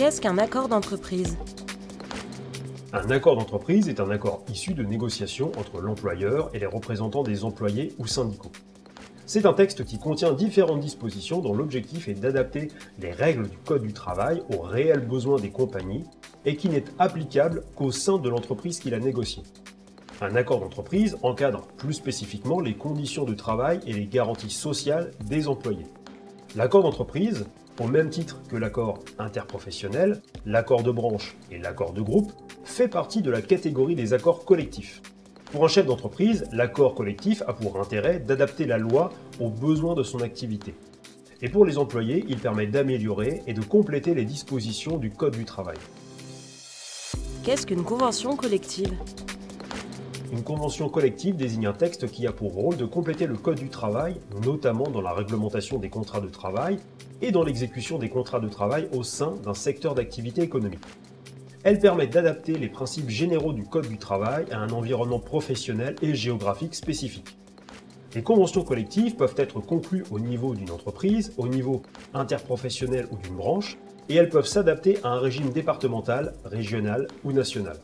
Qu'est-ce qu'un accord d'entreprise? Un accord d'entreprise est un accord issu de négociations entre l'employeur et les représentants des employés ou syndicaux. C'est un texte qui contient différentes dispositions dont l'objectif est d'adapter les règles du Code du travail aux réels besoins des compagnies et qui n'est applicable qu'au sein de l'entreprise qui l'a négocié. Un accord d'entreprise encadre plus spécifiquement les conditions de travail et les garanties sociales des employés. L'accord d'entreprise, au même titre que l'accord interprofessionnel, l'accord de branche et l'accord de groupe, fait partie de la catégorie des accords collectifs. Pour un chef d'entreprise, l'accord collectif a pour intérêt d'adapter la loi aux besoins de son activité. Et pour les employés, il permet d'améliorer et de compléter les dispositions du Code du travail. Qu'est-ce qu'une convention collective? Une convention collective désigne un texte qui a pour rôle de compléter le Code du travail, notamment dans la réglementation des contrats de travail et dans l'exécution des contrats de travail au sein d'un secteur d'activité économique. Elle permet d'adapter les principes généraux du Code du travail à un environnement professionnel et géographique spécifique. Les conventions collectives peuvent être conclues au niveau d'une entreprise, au niveau interprofessionnel ou d'une branche, et elles peuvent s'adapter à un régime départemental, régional ou national.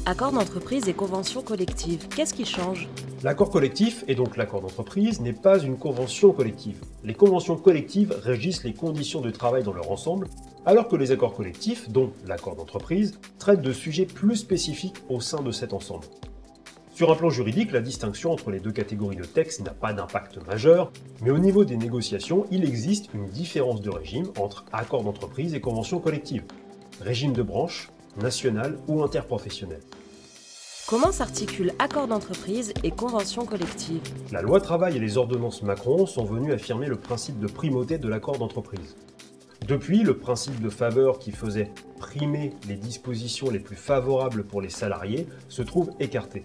Accord d'entreprise et convention collective, qu'est-ce qui change? L'accord collectif, et donc l'accord d'entreprise, n'est pas une convention collective. Les conventions collectives régissent les conditions de travail dans leur ensemble, alors que les accords collectifs, dont l'accord d'entreprise, traitent de sujets plus spécifiques au sein de cet ensemble. Sur un plan juridique, la distinction entre les deux catégories de textes n'a pas d'impact majeur, mais au niveau des négociations, il existe une différence de régime entre accord d'entreprise et convention collective. Régime de branche, national ou interprofessionnel. Comment s'articulent accord d'entreprise et convention collective? La loi travail et les ordonnances Macron sont venues affirmer le principe de primauté de l'accord d'entreprise. Depuis, le principe de faveur qui faisait primer les dispositions les plus favorables pour les salariés se trouve écarté.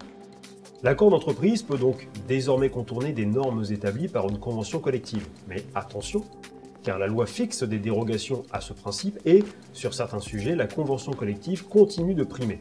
L'accord d'entreprise peut donc désormais contourner des normes établies par une convention collective. Mais attention, car la loi fixe des dérogations à ce principe et, sur certains sujets, la convention collective continue de primer.